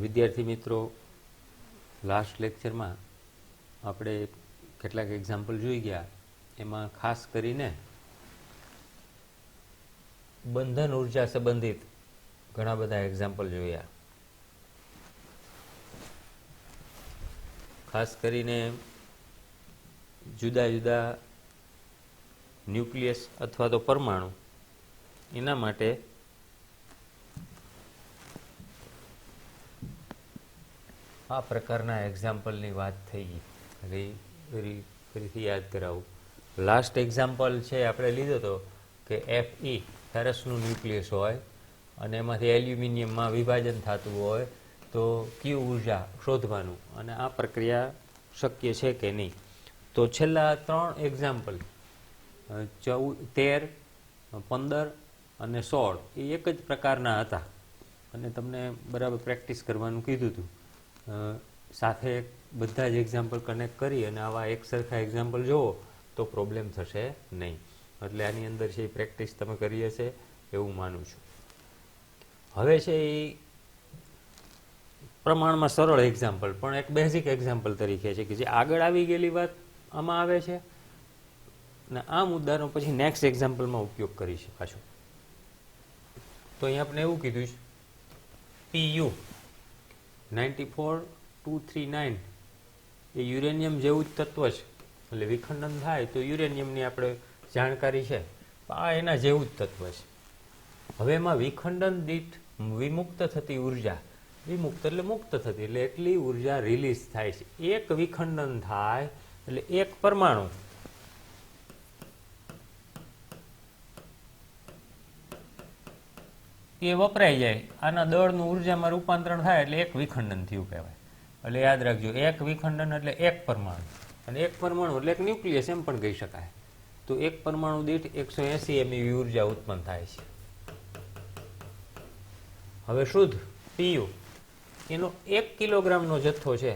વિદ્યાર્થી મિત્રો, લાસ્ટ લેક્ચરમાં આપણે કેટલાક એક્ઝામ્પલ જોઈ ગયા. એમાં ખાસ કરીને બંધન ઉર્જા સંબંધિત ઘણા બધા એક્ઝામ્પલ જોયા. ખાસ કરીને જુદા જુદા ન્યુક્લિયસ અથવા તો પરમાણુ એના માટે આ પ્રકારના એક્ઝામ્પલની વાત થઈ ગઈ. ફરીથી યાદ કરાવું. લાસ્ટ એક્ઝામ્પલ છે આપણે લીધો હતો કે Fe ફેરસનું ન્યુક્લિયસ હોય અને એમાંથી એલ્યુમિનિયમમાં વિભાજન થતું હોય તો ક્યુ ઉર્જા શોધવાનું, અને આ પ્રક્રિયા શક્ય છે કે નહીં. તો છેલ્લા 3 એક્ઝામ્પલ 13, 15 અને 16 એ એક જ પ્રકારના હતા અને તમને બરાબર પ્રેક્ટિસ કરવાનું કીધું હતું. સાથે બધા જ એક્ઝામ્પલ કનેક્ટ કરી અને આવા એક સરખા એક્ઝામ્પલ જુઓ તો પ્રોબ્લેમ થશે નહીં. એટલે આની અંદર છે એ પ્રેક્ટિસ તમે કરી હશે એવું માનું છું. હવે છે એ પ્રમાણમાં સરળ એક્ઝામ્પલ પણ એક બેઝિક એક્ઝામ્પલ તરીકે છે કે જે આગળ આવી ગયેલી વાત આમાં આવે છે અને આ મુદ્દાનો પછી નેક્સ્ટ એક્ઝામ્પલમાં ઉપયોગ કરી શકાશો. તો અહીં આપણે એવું કીધું છે PU 94239 એ યુરેનિયમ જેવું જ તત્વ છે. એટલે વિખંડન થાય તો યુરેનિયમની આપણે જાણકારી છે, આ એના જેવું જ તત્વ છે. હવે એમાં વિખંડન દીઠ વિમુક્ત થતી ઉર્જા, વિમુક્ત એટલે મુક્ત થતી, એટલે એટલી ઉર્જા રિલીઝ થાય છે. એક વિખંડન થાય એટલે એક પરમાણુ એ વપરાઈ જાય, આના દળનું ઉર્જામાં રૂપાંતરણ થાય એટલે એક વિખંડન થયું કહેવાય. એટલે યાદ રાખજો, એક વિખંડન એટલે એક પરમાણુ, અને એક પરમાણુ એટલે એક ન્યુક્લિયસ એમ પણ કહી શકાય. તો એક પરમાણુ દીઠ 180 MeV ઉર્જા ઉત્પન્ન થાય છે. હવે શુદ્ધ PU એનો 1 કિલોગ્રામનો જથ્થો છે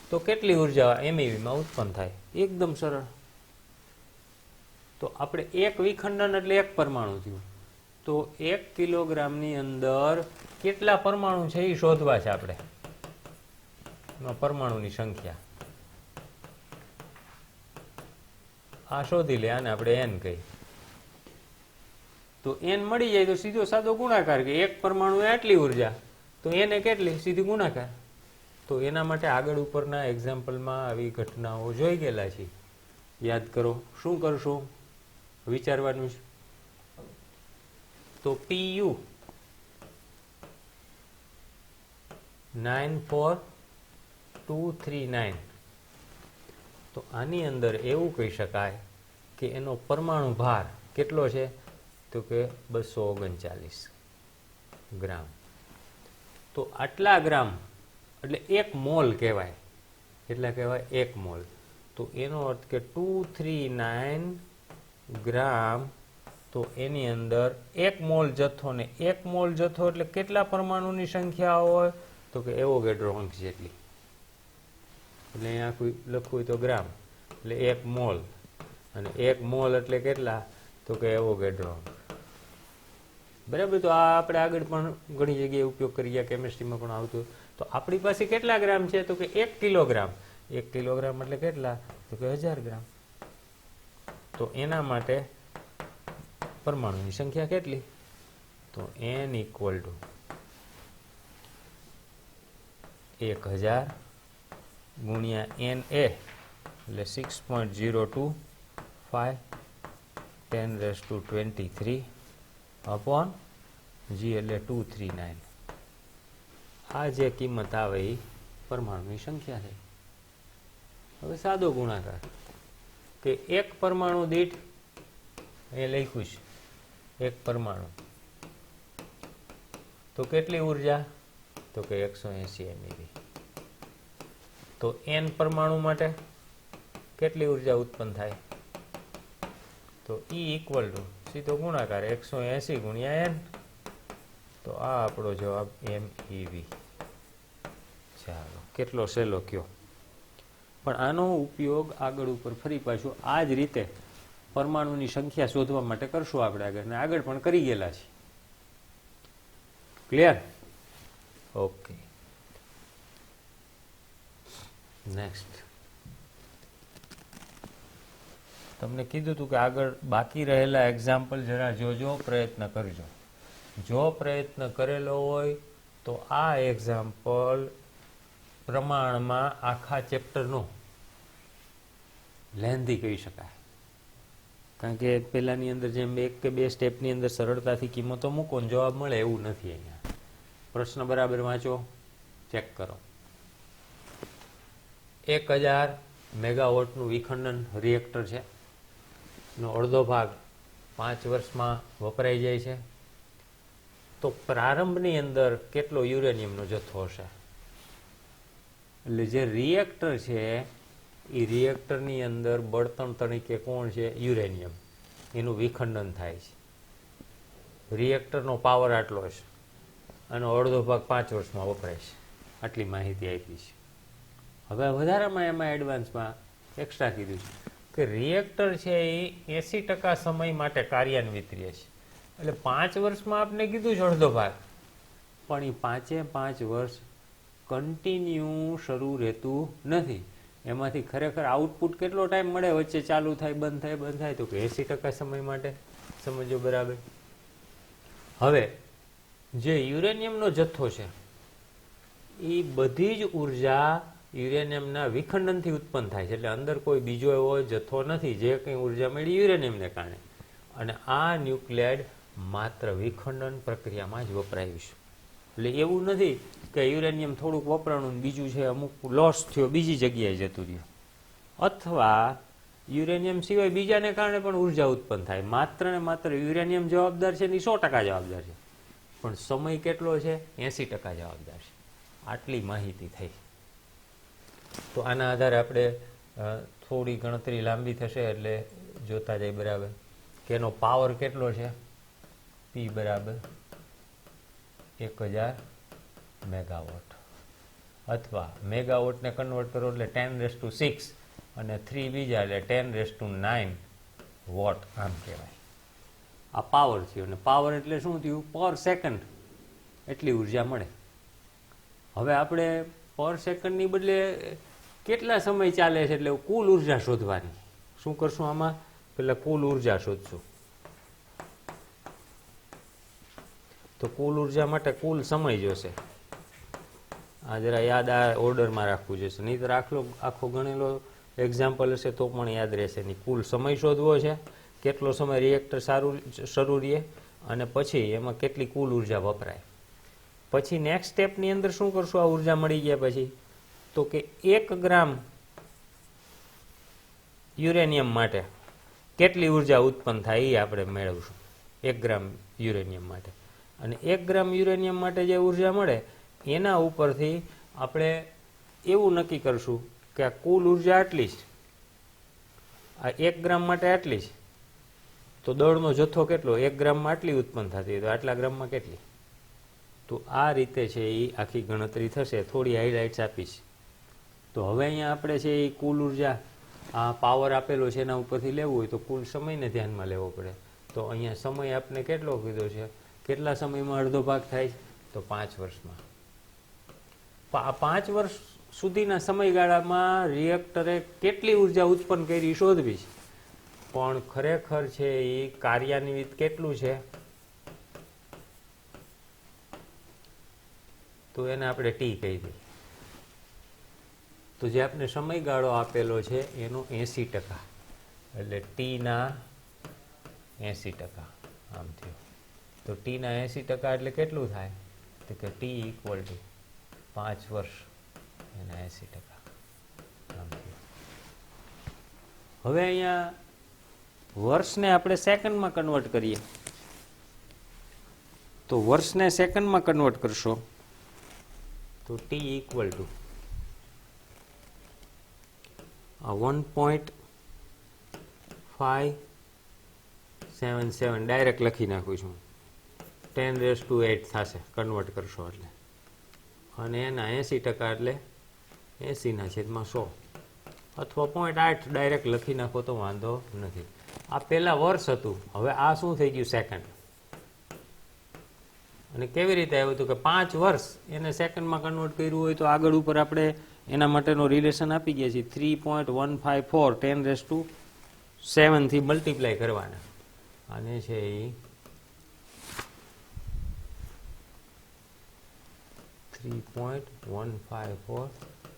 તો કેટલી ઉર્જા MeVમાં ઉત્પન્ન થાય? એકદમ સરળ. તો આપણે એક વિખંડન એટલે એક પરમાણુ થયું, તો 1 કિલોગ્રામની અંદર કેટલા પરમાણુ છે એ શોધવા છે આપણે. પરમાણુની સંખ્યા આ શોધી લે, આને આપણે n કહી. તો n મળી જાય તો સીધો સાદો ગુણાકાર કે એક પરમાણુ આટલી ઉર્જા તો n એ કેટલી, સીધી ગુણાકાર. તો એના માટે આગળ ઉપરના એક્ઝામ્પલમાં આવી ઘટનાઓ જોઈ ગયેલા છે. યાદ કરો, શું કરશું? વિચારવાનું છે. તો PU 94239, તો આની અંદર એવું કહી શકાય કે એનો પરમાણુ ભાર કેટલો છે? તો કે 239 ગ્રામ. તો આટલા ગ્રામ એટલે 1 મોલ કહેવાય. કેટલા કહેવાય? 1 મોલ. તો એનો અર્થ કે 239 ગ્રામ. તો એની અંદર 1 મોલ જથ્થો, ને 1 મોલ જથ્થો એટલે કેટલા પરમાણુની સંખ્યા હોય? તો કે એવોગેડ્રો અંક જેટલી. એટલે અહીંયા કોઈ લખવું હોય તો ગ્રામ એટલે 1 મોલ, અને 1 મોલ એટલે કેટલા? તો કે એવોગેડ્રો અંક. બરાબર. તો આ આપણે આગળ પણ ઘણી જગ્યાએ ઉપયોગ કરી ગયા, કેમિસ્ટ્રીમાં પણ આવતું. તો આપણી પાસે કેટલા ગ્રામ છે? તો કે 1 કિલોગ્રામ. 1 કિલોગ્રામ એટલે કેટલા? તો કે 1000 ગ્રામ. તો એના માટે પરમાણુની સંખ્યા કેટલી? તો n = 1000 ગુણ્યા Na એટલે 6.025 10⁻23 અપોન G એટલે 239. આ જે કિંમત આવે એ પરમાણુની સંખ્યા છે. હવે સાદો ગુણાકાર કે એક પરમાણુ દીઠ એ લખ્યું છે, એક પરમાણુ તો કેટલી ઉર્જા? તો કે 180 MeV. તો n પરમાણુ માટે કેટલી ઉર્જા ઉત્પન્ન થાય? તો E = સીધો ગુણાકાર 180 ગુણ્યા n. તો આ આપણો જવાબ MeV. ચાલો, કેટલો સહેલો કયો. પણ આનો ઉપયોગ આગળ ઉપર ફરી પાછું આ જ રીતે પરમાણુની સંખ્યા શોધવા માટે કરશું આપણે આગળ, ને આગળ પણ કરી ગયેલા છે. ક્લિયર? ઓકે. નેક્સ્ટ તમને કીધું હતું કે આગળ બાકી રહેલા એક્ઝામ્પલ જરા જોજો, પ્રયત્ન કરજો. જો પ્રયત્ન કરેલો હોય તો આ એક્ઝામ્પલ પ્રમાણમાં આખા ચેપ્ટરનો લેન્ધી કહી શકાય. કારણ કે પહેલાંની અંદર જેમ 1 કે 2 સ્ટેપની અંદર સરળતાથી કિંમતો મૂકો ને જવાબ મળે એવું નથી. અહીંયા પ્રશ્ન બરાબર વાંચો, ચેક કરો. 1000 મેગાવોટનું વિખંડન રિએક્ટર છે, નો અડધો ભાગ 5 વર્ષમાં વપરાઈ જાય છે. તો પ્રારંભની અંદર કેટલો યુરેનિયમનો જથ્થો હશે? એટલે જે રિએક્ટર છે એ રિએક્ટરની અંદર બળતણ તરીકે કોણ છે? યુરેનિયમ. એનું વિખંડન થાય છે. રિએક્ટરનો પાવર આટલો છે, આનો અડધો ભાગ 5 વર્ષમાં વપરાય છે. આટલી માહિતી આપી છે. હવે વધારામાં એમાં એડવાન્સમાં એક્સ્ટ્રા કીધું છે કે રિએક્ટર છે એ 80% સમય માટે કાર્યાન્વિત રહે છે. એટલે 5 વર્ષમાં આપને કીધું છે અડધો ભાગ, પણ એ 5 વર્ષ કન્ટિન્યુ શરૂ રહેતું નથી. એમાંથી ખરેખર આઉટપુટ કેટલો ટાઈમ મળે? વચ્ચે ચાલુ થાય, બંધ થાય, બંધ થાય, તો કે 80% સમય માટે. સમજો બરાબર. હવે જે યુરેનિયમનો જથ્થો છે એ બધી જ ઉર્જા યુરેનિયમના વિખંડનથી ઉત્પન્ન થાય છે. એટલે અંદર કોઈ બીજો એવો જથ્થો નથી. જે કંઈ ઉર્જા મળી યુરેનિયમને કારણે. અને આ ન્યુક્લિયાઇડ માત્ર વિખંડન પ્રક્રિયામાં જ વપરાયું છે. એટલે એવું નથી કે યુરેનિયમ થોડુંક વપરાણું બીજું છે અમુક લોસ થયો બીજી જગ્યાએ જતું રહ્યું, અથવા યુરેનિયમ સિવાય બીજાને કારણે પણ ઉર્જા ઉત્પન્ન થાય. માત્ર ને માત્ર યુરેનિયમ જવાબદાર છે, એની 100% જવાબદાર છે, પણ સમય કેટલો છે? 80% જવાબદાર છે. આટલી માહિતી થઈ. તો આના આધારે આપણે થોડી ગણતરી લાંબી થશે એટલે જોતા જાય બરાબર કે એનો પાવર કેટલો છે? P બરાબર 1000 મેગાવોટ, અથવા મેગાવોટને કન્વર્ટ કરો એટલે 10⁶ અને 3 બીજા એટલે 10⁹ વોટ. આમ કહેવાય. આ પાવર થયો. અને પાવર એટલે શું થયું? પર સેકન્ડ એટલી ઉર્જા મળે. હવે આપણે પર સેકન્ડની બદલે કેટલા સમય ચાલે છે એટલે કુલ ઉર્જા શોધવાની. શું કરશું આમાં? પેલા કુલ ઉર્જા શોધશું. તો કુલ ઉર્જા માટે કુલ સમય જોશે. આ જરા યાદ આ ઓર્ડરમાં રાખવું જોઈશે, નહીં તો આખો ગણેલો એક્ઝામ્પલ હશે તો પણ યાદ રહેશે નહીં. કુલ સમય શોધવો છે, કેટલો સમય રિએક્ટર શરૂ રહે, અને પછી એમાં કેટલી કુલ ઉર્જા વપરાય. પછી નેક્સ્ટ સ્ટેપની અંદર શું કરશું? આ ઉર્જા મળી ગયા પછી તો કે 1 ગ્રામ યુરેનિયમ માટે કેટલી ઉર્જા ઉત્પન્ન થાય એ આપણે મેળવશું. 1 ગ્રામ યુરેનિયમ માટે. અને 1 ગ્રામ યુરેનિયમ માટે જે ઉર્જા મળે એના ઉપરથી આપણે એવું નક્કી કરશું કે આ કુલ ઉર્જા આટલી જ, આ 1 ગ્રામ માટે આટલી જ, તો દળનો જથ્થો કેટલો? 1 ગ્રામમાં આટલી ઉત્પન્ન થતી હોય તો આટલા ગ્રામમાં કેટલી? તો આ રીતે છે એ આખી ગણતરી થશે. થોડી હાઇલાઇટ્સ આપીશ. તો હવે અહીંયા આપણે છે એ કુલ ઉર્જા આ પાવર આપેલો છે એના ઉપરથી લેવું હોય તો કુલ સમયને ધ્યાનમાં લેવો પડે. તો અહીંયા સમય આપને કેટલો કીધો છે? કેટલા સમયમાં અડધો ભાગ થાય? તો 5 વર્ષમાં. 5 વર્ષ સુધીના સમયગાળામાં રિએક્ટરે કેટલી ઉર્જા ઉત્પન્ન કરી શોધવી છે. પણ ખરેખર છે એ કાર્યાન્વિત કેટલું છે? તો એને આપણે ટી કહી દઈએ. તો જે આપણે સમયગાળો આપેલો છે એનો 80%, એટલે ટીના 80%. આમ થયું. તો ટીના 80% એટલે કેટલું થાય? તો કે ટી ઇક્વલ ટુ 5 વર્ષ એના 80%. આમ થયું. હવે અહીંયા વર્ષને આપણે સેકન્ડમાં કન્વર્ટ કરીએ. તો વર્ષને સેકન્ડમાં કન્વર્ટ કરશો તો ટી ઇક્વલ ટુ 1.577 ડાયરેક્ટ લખી નાખું છું. 10⁸ થશે કન્વર્ટ કરશો એટલે. અને એના 80% એટલે 80/100, અથવા 0.8 ડાયરેક્ટ લખી નાખો તો વાંધો નથી. આ પહેલા વર્ષ હતું, હવે આ શું થઈ ગયું? સેકન્ડ. અને કેવી રીતે આવ્યું હતું કે 5 વર્ષ એને સેકન્ડમાં કન્વર્ટ કર્યું હોય તો આગળ ઉપર આપણે એના માટેનો રિલેશન આપી ગયા છીએ 3.154 10⁷ થી મલ્ટીપ્લાય કરવાના અને છે એ 3.154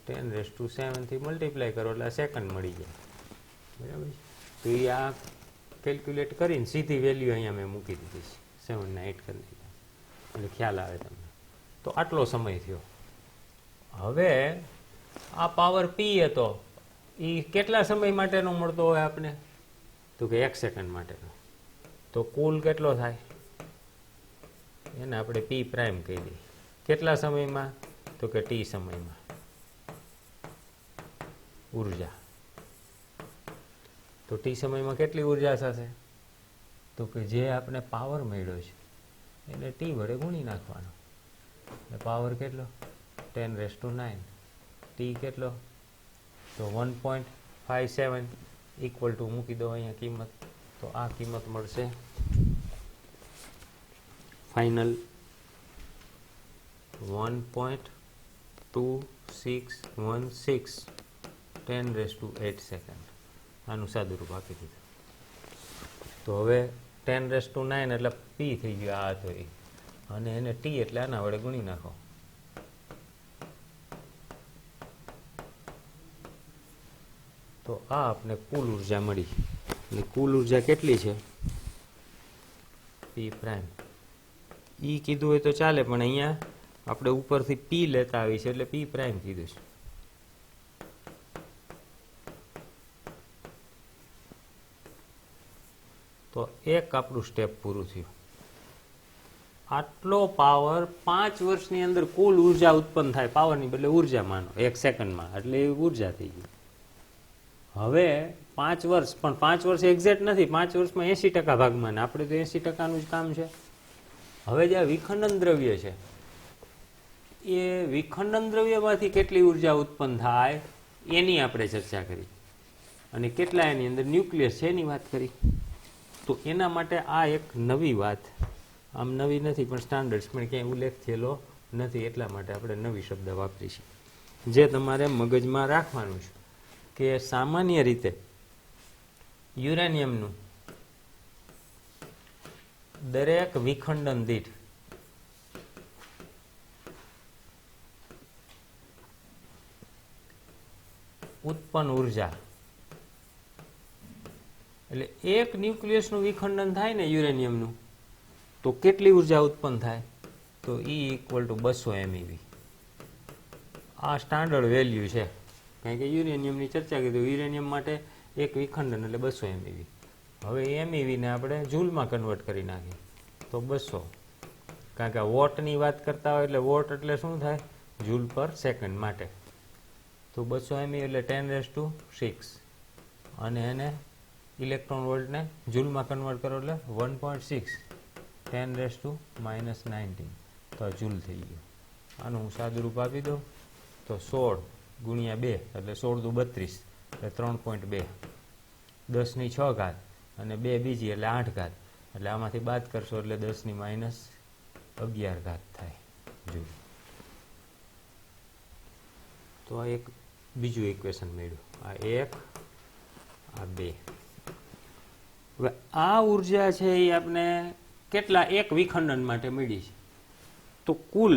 10⁷ થી મલ્ટીપ્લાય કરો એટલે સેકન્ડ મળી જાય. બરાબર છે. તો એ આ કેલ્ક્યુલેટ કરીને સીધી વેલ્યુ અહીંયા મેં મૂકી દીધી છે 7 ને 8 કરી દીધા એટલે ખ્યાલ આવે તમને. તો આટલો સમય થયો. હવે આ પાવર પી હતો એ કેટલા સમય માટેનો મળતો હોય આપણે? તો કે 1 સેકન્ડ માટેનો. તો કુલ કેટલો થાય એને આપણે પી પ્રાઇમ કહી દઈએ. કેટલા સમયમાં? તો કે ટી સમયમાં ઉર્જા. તો ટી સમયમાં કેટલી ઉર્જા થશે? તો કે જે આપણે પાવર મળ્યો છે એને ટી વડે ગુણી નાખવાનો. એટલે પાવર કેટલો? 10⁹. ટી કેટલો? તો 1.57 ઇક્વલ ટુ મૂકી દો અહીંયા કિંમત. તો આ કિંમત મળશે ફાઇનલ 1.2616 10⁸ સેકન્ડ. આનું સાદું રૂપ આપી દીધું. તો હવે 10⁹ એટલે પી થઈ ગયો આ હતો એ, અને એને ટી એટલે આના વડે ગુણી નાખો. તો આ આપણે કુલ ઉર્જા મળી. એટલે કુલ ઉર્જા કેટલી છે? પી પ્રાઇમ. ઈ કીધું હોય તો ચાલે, પણ અહીંયા આપણે ઉપરથી પી લેતા આવી છે એટલે પી પ્રાઇમ કીધું છે. તો એક આપણું સ્ટેપ પૂરું થયું. આટલો પાવર 5 વર્ષની અંદર કુલ ઉર્જા ઉત્પન્ન થાય. પાવરની બદલે ઉર્જા માનો 1 સેકન્ડમાં, એટલે એ ઉર્જા થઈ ગઈ. હવે 5 વર્ષ, પણ 5 વર્ષ એક્ઝેક્ટ નથી. 5 વર્ષમાં 80% ભાગમાં, આપણે તો 80%નું જ કામ છે. હવે જે વિખંડન દ્રવ્ય છે એ વિખંડન દ્રવ્યમાંથી કેટલી ઉર્જા ઉત્પન્ન થાય એની આપણે ચર્ચા કરી, અને કેટલા એની અંદર ન્યુક્લિયસ છે એની વાત કરી. તો એના માટે આ એક નવી વાત, આમ નવી નથી પણ સ્ટાન્ડર્ડ્સ પણ ક્યાંય ઉલ્લેખ થયેલો નથી, એટલા માટે આપણે નવી શબ્દ વાપરીશું. જે તમારે મગજમાં રાખવાનું છે કે સામાન્ય રીતે યુરેનિયમનું દરેક વિખંડન દીઠ ઉત્પન્ન ઉર્જા, એટલે એક ન્યુક્લિયસનું વિખંડન થાય ને યુરેનિયમનું, તો કેટલી ઉર્જા ઉત્પન્ન થાય? તો E = 200 MeV. આ સ્ટાન્ડર્ડ વેલ્યુ છે, કારણ કે યુરેનિયમની ચર્ચા કરી. યુરેનિયમ માટે એક વિખંડન એટલે 200 MeV. હવે MeV ને આપણે જૂલમાં કન્વર્ટ કરી નાખીએ તો 200, કારણ કે વોટની વાત કરતા હોય એટલે વોટ એટલે શું થાય? જૂલ પર સેકન્ડ માટે. તો 200 MeV એટલે 10⁶, અને એને ઇલેક્ટ્રોન વોલ્ટને જૂલમાં કન્વર્ટ કરો એટલે 1.6 10⁻⁻⁹. તો જૂલ થઈ ગયું. આનું હું સાદું રૂપ આપી દઉં તો 16 × 2 એટલે 16 × 32 એટલે 3.2, 10⁶ અને 2 બીજી એટલે 8, એટલે આમાંથી બાદ કરશો એટલે 10⁻11 થાય જૂલ. તો આ એક બીજું ઇક્વેશન મળ્યું. આ 1, આ 2. હવે આ ઉર્જા છે એ આપણે કેટલા એક વિખંડન માટે મળી છે? તો કુલ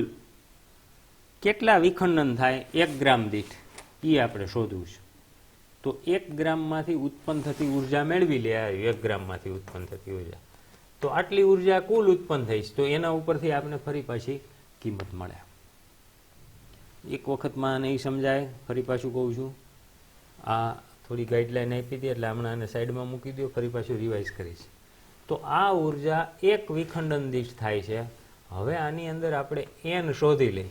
કેટલા વિખંડન થાય 1 ગ્રામ દીઠ એ આપણે શોધવું છે. તો 1 ગ્રામમાંથી ઉત્પન્ન થતી ઉર્જા મેળવી લે. 1 ગ્રામમાંથી ઉત્પન્ન થતી ઉર્જા, તો આટલી ઉર્જા કુલ ઉત્પન્ન થઈ છે. તો એના ઉપરથી આપણે ફરી પાછી કિંમત મળે. એક વખતમાં નહીં સમજાય, ફરી પાછું કહું છું. આ થોડી ગાઈડલાઈન આપી દે એટલે હમણાં આને સાઈડમાં મૂકી દો, ફરી પાછું રિવાઇઝ કરીશ. તો આ ઉર્જા એક વિખંડન દીઠ થાય છે. હવે આની અંદર આપણે N શોધી લઈ.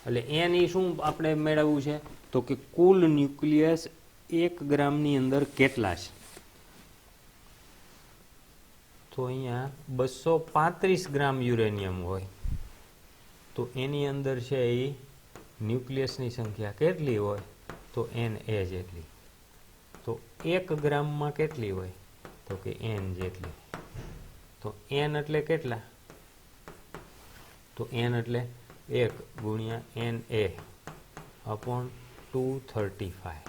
એટલે N એ શું આપણે મેળવવું છે? તો કે કુલ ન્યુક્લિયસ 1 ગ્રામની અંદર કેટલા છે? તો અહીંયા 235 ગ્રામ યુરેનિયમ હોય તો એની અંદર છે એ ન્યુક્લિયસની સંખ્યા કેટલી હોય? તો Na જેટલી. તો 1 ગ્રામમાં કેટલી હોય? તો કે N જેટલી. તો N એટલે કેટલા? તો n એટલે 1 ગુણ્યા Na અપોન 235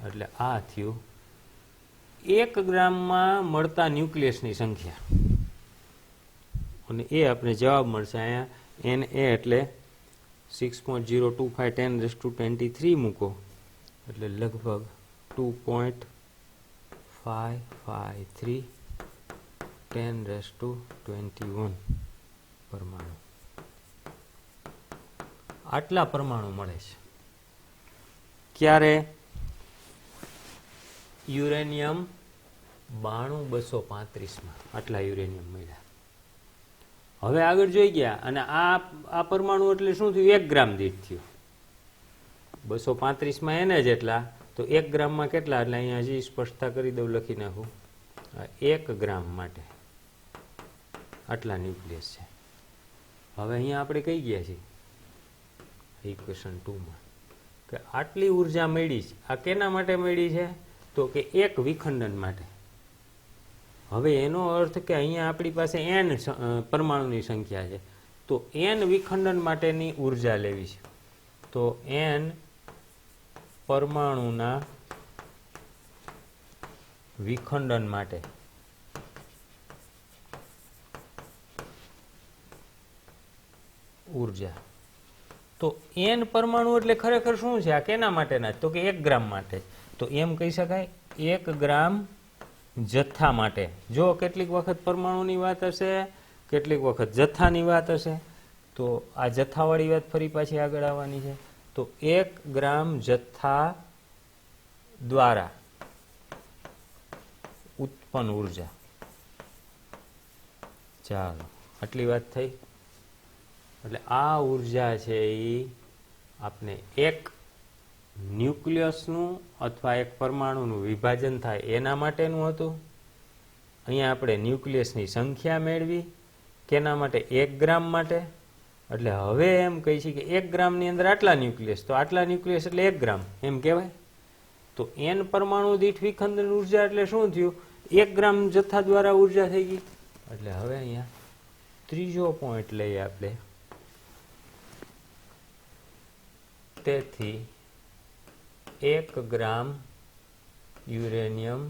એટલે આ થયું 1 ગ્રામમાં મળતા ન્યુક્લિયસની સંખ્યા અને એ આપણે જવાબ મળશે અહીંયા Na એટલે 6.025 10⁻23 મૂકો એટલે લગભગ 2.553 10⁻21 પરમાણુ. આટલા પરમાણુ મળે છે. ક્યારે? યુરેનિયમ 92235 આટલા યુરેનિયમ મળ્યા. હવે આગળ જોઈ ગયા અને આ પરમાણુ એટલે શું થયું? 1 ગ્રામ દીઠ થયું. 235 એને જેટલા તો 1 ગ્રામમાં કેટલા? એટલે અહીંયા હજી સ્પષ્ટતા કરી દઉં, લખી નાખું. 1 ગ્રામ માટે આટલા ન્યુક્લિયસ છે. હવે અહીંયા આપણે કઈ ગયા છીએ ઇક્વેશન 2માં કે આટલી ઉર્જા મળી છે. આ કેના માટે મળી છે? તો કે એક વિખંડન માટે. હવે એનો અર્થ કે અહીંયા આપણી પાસે n પરમાણુની સંખ્યા છે, તો n વિખંડન માટેની ઉર્જા લેવી છે. તો n પરમાણુના વિખંડન માટે ઉર્જા. તો n પરમાણુ એટલે ખરેખર શું છે? આ કેના માટેના? તો કે 1 ગ્રામ માટે. તો એમ કહી શકાય 1 ગ્રામ જથ્થા માટે. જો કેટલીક વખત પરમાણુની વાત હશે, કેટલીક વખત જથ્થાની વાત હશે, તો આ જથ્થાવાળી વાત ફરી પાછી આગળ આવવાની છે. તો 1 ગ્રામ જથ્થા દ્વારા ઉત્પન્ન ઉર્જા. ચાલો, આટલી વાત થઈ. એટલે આ ઉર્જા છે એ આપણે એક ન્યુક્લિયસનું અથવા એક પરમાણુનું વિભાજન થાય એના માટેનું હતું. અહીંયા આપણે ન્યુક્લિયસની સંખ્યા મેળવી. કેના માટે? 1 ગ્રામ માટે. એટલે હવે એમ કહી છે કે 1 ગ્રામની અંદર આટલા ન્યુક્લિયસ, તો આટલા ન્યુક્લિયસ એટલે 1 ગ્રામ એમ કહેવાય. તો n પરમાણુ દીઠ વિખંડન ઉર્જા એટલે શું થયું? 1 ગ્રામ જથ્થા દ્વારા ઉર્જા થઈ ગઈ. એટલે હવે અહીંયા ત્રીજો પોઈન્ટ લઈએ આપણે. તેથી 1 ગ્રામ યુરેનિયમ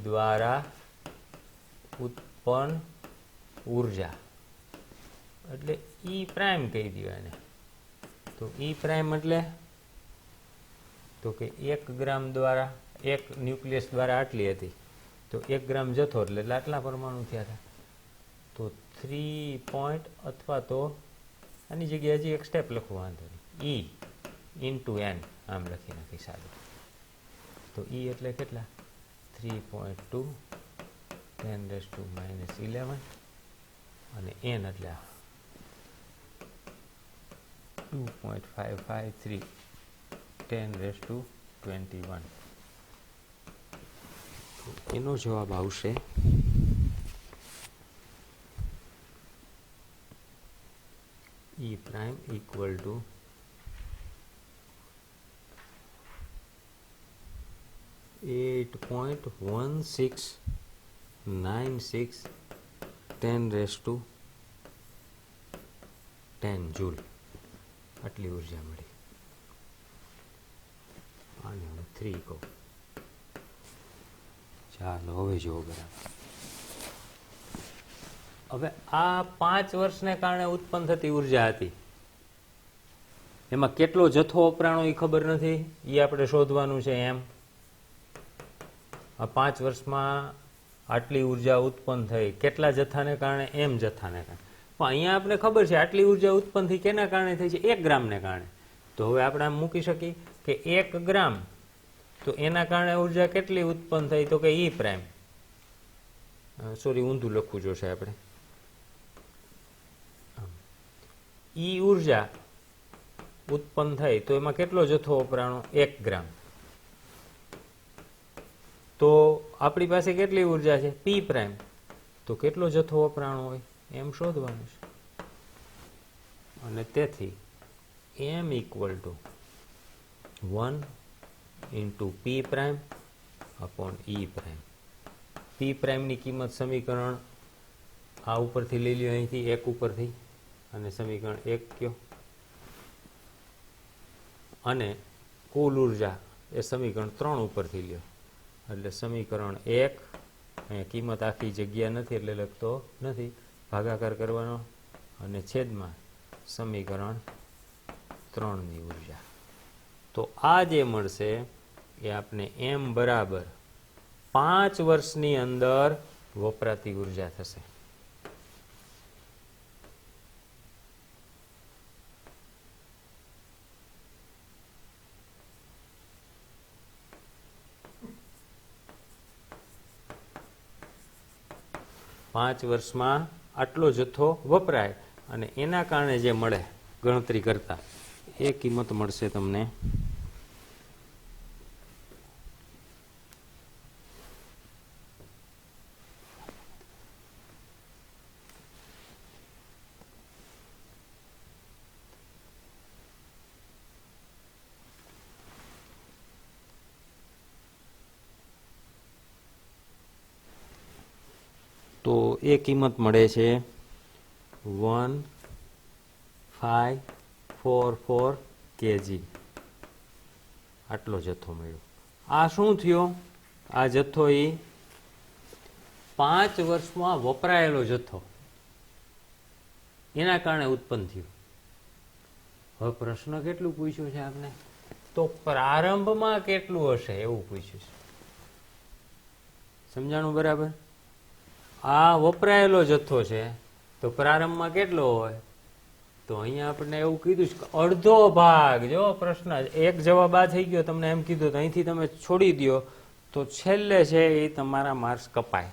દ્વારા ઉત્પન્ન ઉર્જા એટલે E પ્રાઇમ કહી દો એને. તો E પ્રાઇમ એટલે તો કે 1 ગ્રામ દ્વારા, 1 ન્યુક્લિયસ દ્વારા આટલી હતી, તો 1 ગ્રામ જથ્થો એટલે આટલા પરમાણુ થયા હતા. તો 3 પોઈન્ટ અથવા તો આની જગ્યાએ હજી એક સ્ટેપ લખવું, વાંધો નહીં. E ઇન્ટુ n આમ લખી નાખી સારું. તો E એટલે કેટલા? 3.2 10⁻11 અને n એટલે 2.553 10⁻21. એનો જવાબ આવશે E prime equal to 8.1696 10⁻10 joule. આટલી ઉર્જા મળી. આને હું 3 કહું. ચાલો હવે જુઓ બરાબર. હવે આ 5 વર્ષને કારણે ઉત્પન્ન થતી ઉર્જા હતી, એમાં કેટલો જથ્થો વપરાણો એ ખબર નથી, એ આપણે શોધવાનું છે. એમ આ 5 વર્ષમાં આટલી ઉર્જા ઉત્પન્ન થઈ, કેટલા જથ્થાને કારણે? એમ જથ્થાને કારણે. પણ અહીંયા આપણે ખબર છે આટલી ઉર્જા ઉત્પન્ન થઈ કેના કારણે થઈ છે? 1 ગ્રામને કારણે. તો હવે આપણે આમ મૂકી શકીએ કે 1 ગ્રામ, તો એના કારણે ઉર્જા કેટલી ઉત્પન્ન થઈ? તો કે E પ્રાઇમ, સોરી ઊંધું લખવું જોશે આપણે. E ઉર્જા ઉત્પન્ન થઈ તો એમાં કેટલો જથ્થો વપરાણો? 1 ગ્રામ. તો આપણી પાસે કેટલી ઉર્જા છે? P prime. તો કેટલો જથ્થો વપરાણો હોય એમ શોધવાનું છે. અને તેથી m equal to 1 into P prime upon E prime. P પ્રાઇમની કિંમત સમીકરણ આ ઉપરથી લઈ લ્યો, અહીંથી 1 ઉપરથી, અને સમીકરણ 1 કયો, અને કુલ ઉર્જા એ સમીકરણ 3 ઉપરથી લ્યો, એટલે સમીકરણ 1, અહીંયા કિંમત આખી જગ્યા નથી એટલે લખતો નથી, ભાગાકાર કરવાનો, અને છેદમાં સમીકરણ 3ની ઉર્જા. તો આ જે મળશે એ આપણે m બરાબર 5 વર્ષની અંદર વપરાતી ઉર્જા થશે. પાંચ વર્ષમાં આટલો જથ્થો વપરાય અને એના કારણે જે મળે ગણતરી કરતા એ કિંમત મળશે તમને તો એ કિંમત મળે છે 1544 kg. આટલો જથ્થો મળ્યો. આ શું થયો? આ જથ્થો એ 5 વર્ષમાં વપરાયેલો જથ્થો એના કારણે ઉત્પન્ન થયું. હવે પ્રશ્ન કેટલું પૂછ્યું છે આપને? તો પ્રારંભમાં કેટલું હશે એવું પૂછ્યું છે. સમજાણું બરાબર? આ વપરાયેલો જથ્થો છે તો પ્રારંભમાં કેટલો હોય? તો અહીંયા આપણને એવું કીધું છે કે અડધો ભાગ. જો પ્રશ્ન એક જવાબ આ થઈ ગયો, તમને એમ કીધું તો અહીંથી તમે છોડી દો તો છેલ્લે છે એ તમારા માર્ક્સ કપાય.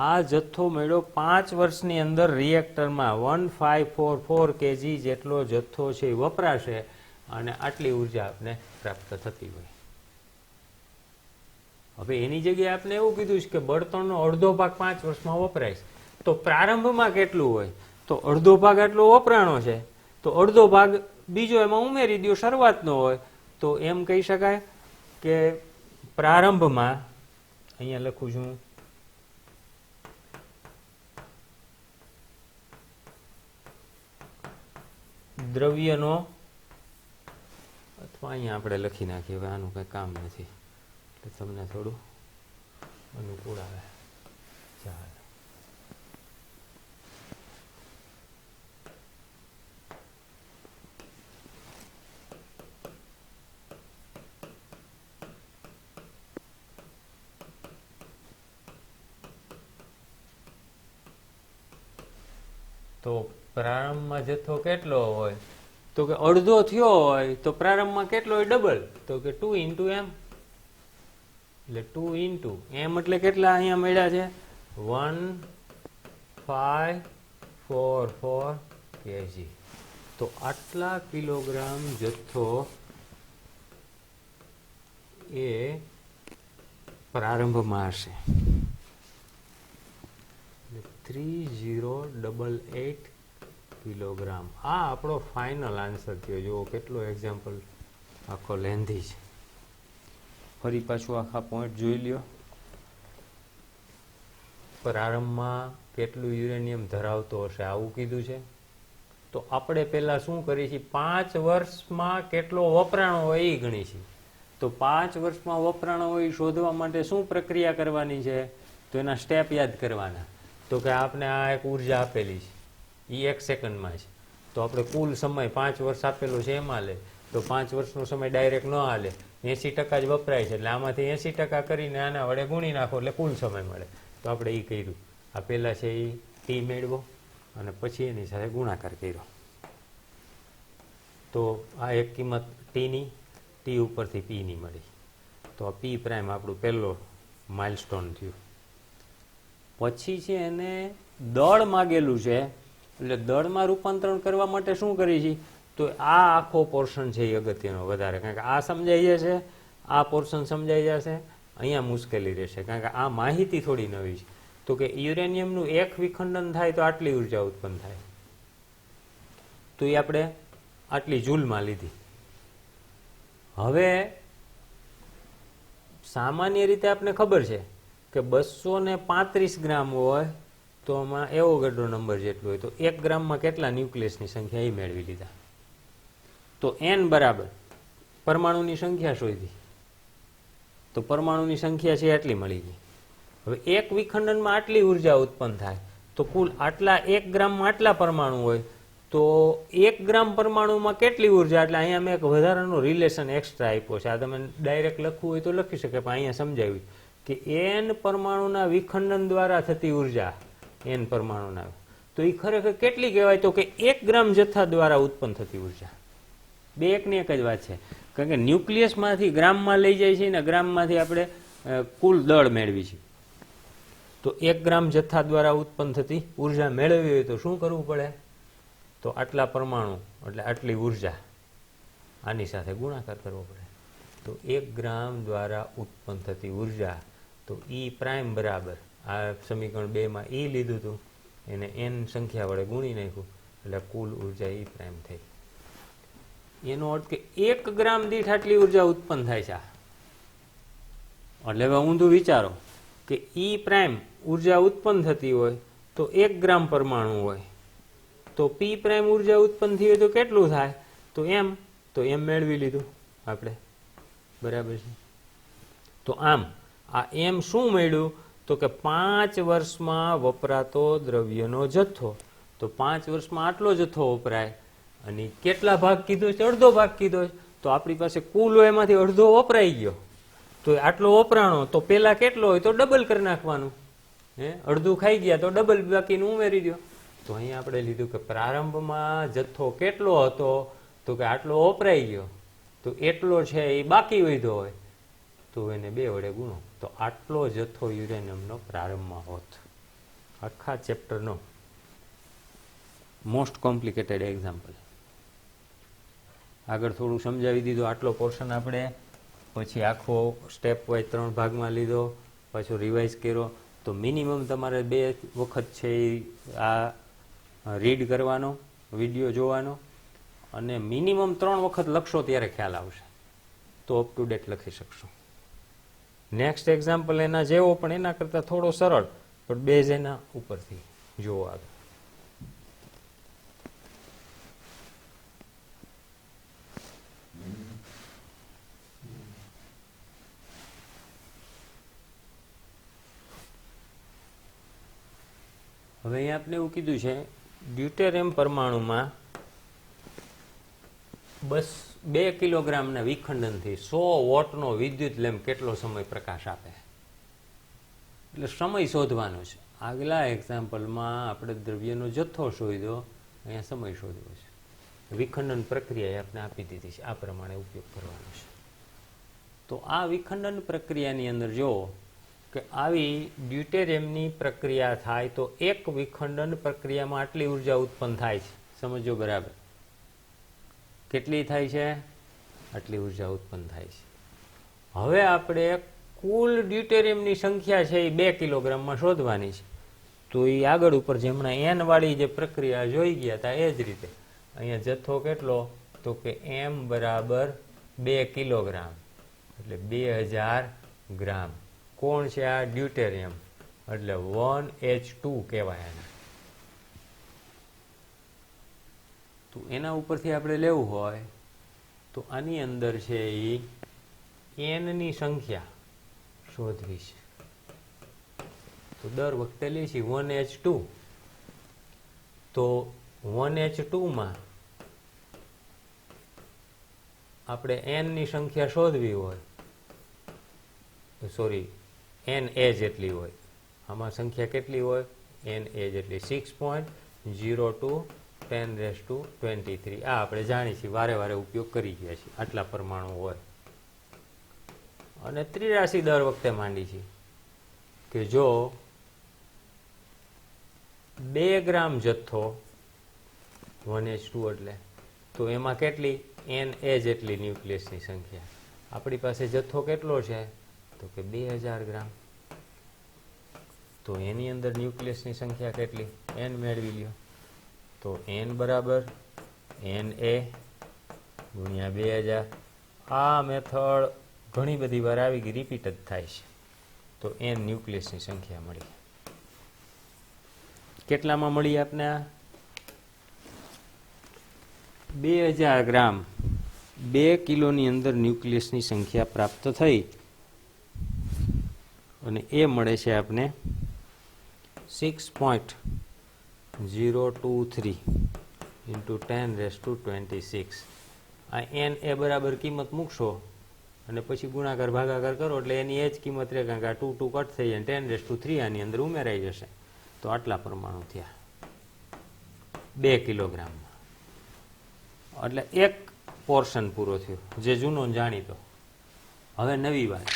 આ જથ્થો મળ્યો 5 વર્ષની અંદર રિએક્ટરમાં 1544 kg જેટલો જથ્થો છે એ વપરાશે અને આટલી ઉર્જા આપને પ્રાપ્ત થતી હોય. હવે એની જગ્યાએ આપણે એવું કીધું છે કે બળતણનો અડધો ભાગ 5 વર્ષમાં વપરાય છે. તો પ્રારંભમાં કેટલું હોય? તો અડધો ભાગ આટલો વપરાણો છે તો અડધો ભાગ બીજો એમાં ઉમેરી દો, શરૂઆતનો હોય. તો એમ કહી શકાય કે પ્રારંભમાં, અહીંયા લખું છું, દ્રવ્યનો, અથવા અહીંયા આપણે લખી નાખીએ, હવે આનું કંઈ કામ નથી એટલે તમને થોડું અનુકૂળ આવે. ચાલો, તો પ્રારંભમાં જથ્થો કેટલો હોય? તો કે અડધો થયો હોય તો પ્રારંભમાં કેટલો હોય? ડબલ. તો કે 2 × m, એટલે 2 × m એટલે કેટલા અહીંયા મળ્યા છે? 1544 kg. તો આટલા કિલોગ્રામ જથ્થો એ પ્રારંભમાં હશે. 3088 કિલોગ્રામ. આ આપણો ફાઇનલ આન્સર થયો. જુઓ કેટલો એક્ઝામ્પલ આખો લેન્ધી છે. ફરી પાછું આખા પોઈન્ટ જોઈ લ્યો. પ્રારંભમાં કેટલું યુરેનિયમ ધરાવતો હશે આવું કીધું છે. તો આપણે પહેલા શું કરીએ છીએ? 5 વર્ષમાં કેટલો વપરાણો હોય એ ગણી છીએ. તો 5 વર્ષમાં વપરાણો હોય એ શોધવા માટે શું પ્રક્રિયા કરવાની છે? તો એના સ્ટેપ યાદ કરવાના. તો કે આપણે આ એક ઉર્જા આપેલી છે એ 1 સેકન્ડમાં છે. તો આપણે કુલ સમય 5 વર્ષ આપેલો છે એમાં લે તો 5 વર્ષનો સમય ડાયરેક્ટ ન હાલે, 80% જ વપરાય છે એટલે આમાંથી 80% કરીને આના વડે ગુણી નાખો એટલે કુલ સમય મળે. તો આપણે એ કર્યું. આ પહેલાં છે એ ટી મેળવો અને પછી એની સાથે ગુણાકાર કર્યો. તો આ એક કિંમત ટીની, ટી ઉપરથી પીની મળી. તો આ પી પ્રાઇમ આપણું પહેલો માઇલસ્ટોન થયું. પછી છે એને દળ માગેલું છે એટલે દળમાં રૂપાંતરણ કરવા માટે શું કરીએ છીએ? તો આ આખો પોર્શન છે એ અગત્યનો વધારે, કારણ કે આ સમજાઈ જશે, આ પોર્શન સમજાઈ જશે, અહીંયા મુશ્કેલી રહેશે કારણ કે આ માહિતી થોડી નવી છે. તો કે યુરેનિયમનું એક વિખંડન થાય તો આટલી ઉર્જા ઉત્પન્ન થાય. તો એ આપણે આટલી જૂલમાં લીધી. હવે સામાન્ય રીતે આપણે ખબર છે કે 235 ગ્રામ હોય તો આમાં એવોગાડ્રો નંબર જેટલું હોય તો 1 ગ્રામમાં કેટલા ન્યુક્લિયસની સંખ્યા એ મેળવી લીધા. તો n બરાબર પરમાણુની સંખ્યા શોધી, તો પરમાણુની સંખ્યા છે એટલી મળી ગઈ. હવે એક વિખંડનમાં આટલી ઉર્જા ઉત્પન્ન થાય તો કુલ આટલા 1 ગ્રામમાં આટલા પરમાણુ હોય તો 1 ગ્રામ પરમાણુમાં કેટલી ઉર્જા, એટલે અહીંયા મેં એક વધારાનો રિલેશન એક્સ્ટ્રા આપ્યો છે. આ તમે ડાયરેક્ટ લખવું હોય તો લખી શકે, પણ અહીંયા સમજાવ્યું કે n પરમાણુના વિખંડન દ્વારા થતી ઉર્જા n પરમાણુના, તો એ ખરેખર કેટલી કહેવાય તો કે 1 ગ્રામ જથ્થા દ્વારા ઉત્પન્ન થતી ઉર્જા. બે એકની એક જ વાત છે, કારણ કે ન્યુક્લિયસમાંથી ગ્રામમાં લઈ જાય છે ને ગ્રામમાંથી આપણે કુલ દળ મેળવી છે. તો 1 ગ્રામ જથ્થા દ્વારા ઉત્પન્ન થતી ઉર્જા મેળવવી હોય તો શું કરવું પડે, તો આટલા પરમાણુ એટલે આટલી ઉર્જા આની સાથે ગુણાકાર કરવો પડે. તો 1 ગ્રામ દ્વારા ઉત્પન્ન થતી ઉર્જા, તો E પ્રાઇમ બરાબર આ સમીકરણ 2માં E લીધું હતું એને n સંખ્યા વડે ગુણી નાખ્યું એટલે કુલ ઉર્જા E પ્રાઇમ થઈ. એનો અર્થ કે 1 ગ્રામ દીઠ આટલી ઉર્જા ઉત્પન્ન થાય છે. એટલે હવે ઊંધું વિચારો કે E પ્રાઇમ ઉર્જા ઉત્પન્ન થતી હોય તો 1 ગ્રામ પરમાણુ હોય તો P પ્રાઇમ ઉર્જા ઉત્પન્ન થઈ હોય તો કેટલું થાય, તો m મેળવી લીધું આપણે, બરાબર છે. તો આમ આ m શું મળ્યું, તો કે 5 વર્ષમાં વપરાતો દ્રવ્યનો જથ્થો. તો 5 વર્ષમાં આટલો જથ્થો વપરાય અને કેટલા ભાગ કીધો છે, અડધો ભાગ કીધો છે. તો આપણી પાસે કુલ હોય એમાંથી અડધો વપરાઈ ગયો, તો આટલો વપરાણો તો પેલા કેટલો હોય તો ડબલ કરી નાખવાનું. અડધું ખાઈ ગયા તો ડબલ બાકીનું ઉમેરી દો. તો અહીંયા આપણે લીધું કે પ્રારંભમાં જથ્થો કેટલો હતો, તો કે આટલો વપરાઈ ગયો, તો એટલો છે એ બાકી વધ્યો હોય તો એને 2 વડે ગુણો, તો આટલો જથ્થો યુરેનિયમનો પ્રારંભમાં હોત. આખા ચેપ્ટરનો મોસ્ટ કોમ્પ્લિકેટેડ એક્ઝામ્પલ. આગળ થોડું સમજાવી દીધું આટલો પોર્શન આપણે, પછી આખો સ્ટેપ વાઇઝ 3 ભાગમાં લીધો, પાછો રિવાઇઝ કર્યો. તો મિનિમમ તમારે 2 વખત છે આ રીડ કરવાનો, વિડીયો જોવાનો, અને મિનિમમ 3 વખત લખશો ત્યારે ખ્યાલ આવશે, તો અપ ટુ ડેટ લખી શકશો. નેક્સ્ટ એક્ઝામ્પલ એના જેવો પણ એના કરતાં થોડો સરળ, પણ બેઝ એના ઉપરથી જોવો આગળ. હવે અહીંયા આપણે એવું કીધું છે ડ્યુટેરિયમ પરમાણુમાં 2 કિલોગ્રામના વિખંડનથી 100 વોટનો વિદ્યુત લેમ્પ કેટલો સમય પ્રકાશ આપે, એટલે સમય શોધવાનો છે. આગલા એક્ઝામ્પલમાં આપણે દ્રવ્યનો જથ્થો શોધ્યો, અહીંયા સમય શોધવો છે. વિખંડન પ્રક્રિયા આપણે આપી દીધી છે, આ પ્રમાણે ઉપયોગ કરવાનો છે. તો આ વિખંડન પ્રક્રિયાની અંદર જો કે આવી ડ્યુટેરિયમની પ્રક્રિયા થાય તો એક વિખંડન પ્રક્રિયામાં આટલી ઉર્જા ઉત્પન્ન થાય છે. સમજો બરાબર, કેટલી થાય છે, આટલી ઉર્જા ઉત્પન્ન થાય છે. હવે આપણે કુલ ડ્યુટેરિયમની સંખ્યા છે એ 2 કિલોગ્રામમાં શોધવાની છે. તો એ આગળ ઉપર જેમણા n વાળી જે પ્રક્રિયા જોઈ ગયા હતા એ જ રીતે અહીંયા જથ્થો કેટલો, તો કે m બરાબર 2 કિલોગ્રામ એટલે 2000 ગ્રામ. કોણ છે આ, ડ્યુટેરિયમ, એટલે 1H2 કહેવાય એને. તો એના ઉપરથી આપણે લેવું હોય તો આની અંદર છે એ n ની સંખ્યા શોધવી છે. તો દર વખતે લઈશી 1H2, તો 1H2માં આપણે n ની સંખ્યા શોધવી હોય, સોરી Na જેટલી હોય, આમાં સંખ્યા કેટલી હોય, Na જેટલી 6.02 10⁻23. આ આપણે જાણીએ છીએ, વારે વારે ઉપયોગ કરી ગયા છીએ. આટલા પરમાણુ હોય અને 83 દર વખતે માંડી છે કે જો 2 ગ્રામ જથ્થો 1H2 એટલે તો એમાં કેટલી Na જેટલી ન્યુક્લિયસની સંખ્યા. આપણી પાસે જથ્થો કેટલો છે, તો કે 2000 ગ્રામ. તો એની અંદર ન્યુક્લિયસની સંખ્યા કેટલી, n મેળવી લ્યો. તો n બરાબર Na ગુણ્યા 2000. આ મેથડ ઘણી બધી વાર આવી ગઈ, રિપીટ જ થાય છે. તો n ન્યુક્લિયસની સંખ્યા મળી. કેટલામાં મળી આપને આ 2000 ગ્રામ 2 કિલોની અંદર ન્યુક્લિયસની સંખ્યા પ્રાપ્ત થઈ અને એ મળે છે આપને 6.023 ઇન્ટુ 10⁻26. આ n એ બરાબર કિંમત મૂકશો અને પછી ગુણાકાર ભાગાકાર કરો એટલે એની એ જ કિંમત રહે, કારણ કે આ 2 2 કટ થઈ જાય 10⁻³ આની અંદર ઉમેરાઈ જશે. તો આટલા પરમાણુ થયા 2 કિલોગ્રામમાં. એટલે એક પોર્શન પૂરો થયો જે જૂનો જાણીતો. હવે નવી વાત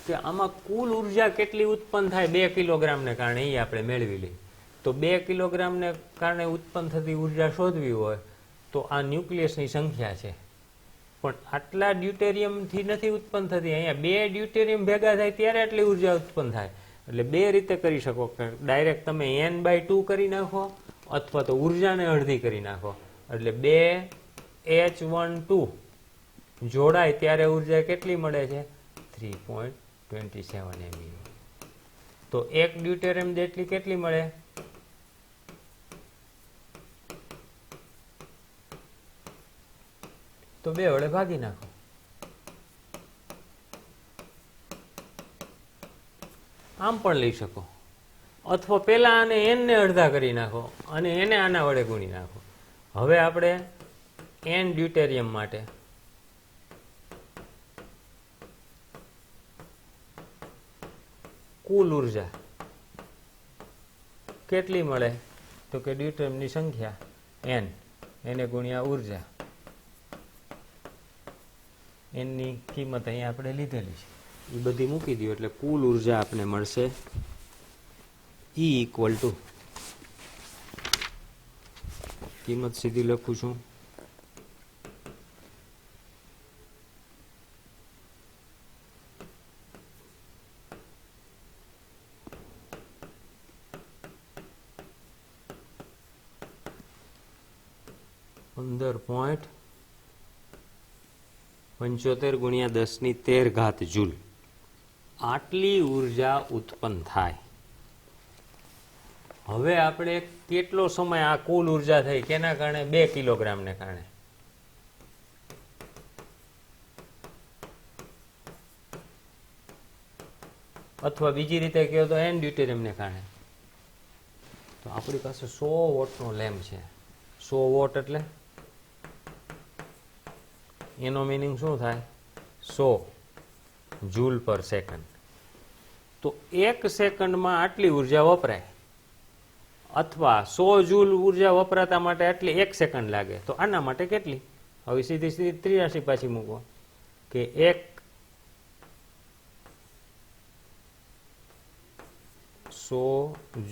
કે આમાં કુલ ઉર્જા કેટલી ઉત્પન્ન થાય 2 કિલોગ્રામને કારણે એ આપણે મેળવી લઈએ. તો 2 કિલોગ્રામને કારણે ઉત્પન્ન થતી ઉર્જા શોધવી હોય તો આ ન્યુક્લિયસની સંખ્યા છે, પણ આટલા ડ્યુટેરિયમથી નથી ઉત્પન્ન થતી. અહીંયા 2 ડ્યુટેરિયમ ભેગા થાય ત્યારે આટલી ઉર્જા ઉત્પન્ન થાય. એટલે 2 રીતે કરી શકો કે ડાયરેક્ટ તમે n/2 કરી નાખો અથવા તો ઉર્જાને અડધી કરી નાખો. એટલે 2H12 જોડાય ત્યારે ઉર્જા કેટલી મળે છે 3.27 MeV. તો એક ડ્યુટેરિયમ જેટલી કેટલી મળે તો 2 વડે ભાગી નાખો. આમ પણ લઈ શકો અથવા પેલા આને n ને અડધા કરી નાખો અને એને આના વડે ગુણી નાખો. હવે આપણે n ડ્યુટેરિયમ માટે કુલ ઉર્જા કેટલી મળે તો કે ડ્યુટેરિયમની સંખ્યા n એને ગુણ્યા ઉર્જા n ની કિંમત અહીંયા આપણે લીધેલી છે એ બધી મૂકી દો એટલે કુલ ઉર્જા આપણે મળશે E = કિંમત સીધી લખું છું 15.75 ગુણ્યા 10⁻13 જૂલ. આટલી ઉર્જા ઉત્પન્ન થાય. હવે આપણે કેટલો સમય આ કુલ ઉર્જા થઈ કેના કારણે 2 કિલોગ્રામને કારણે અથવા બીજી રીતે કહો તો n ડ્યુટેરિયમને કારણે. તો આપણી પાસે 100 વોટનો લેમ્પ છે. 100 વોટ એટલે એનો મીનિંગ શું થાય 100 જૂલ પર સેકન્ડ. તો 1 સેકન્ડમાં આટલી ઉર્જા વપરાય અથવા 100 જૂલ ઉર્જા વપરાતા માટે આટલી 1 સેકન્ડ લાગે. તો આના માટે કેટલી? હવે સીધી 83 પાછી મૂકો કે 100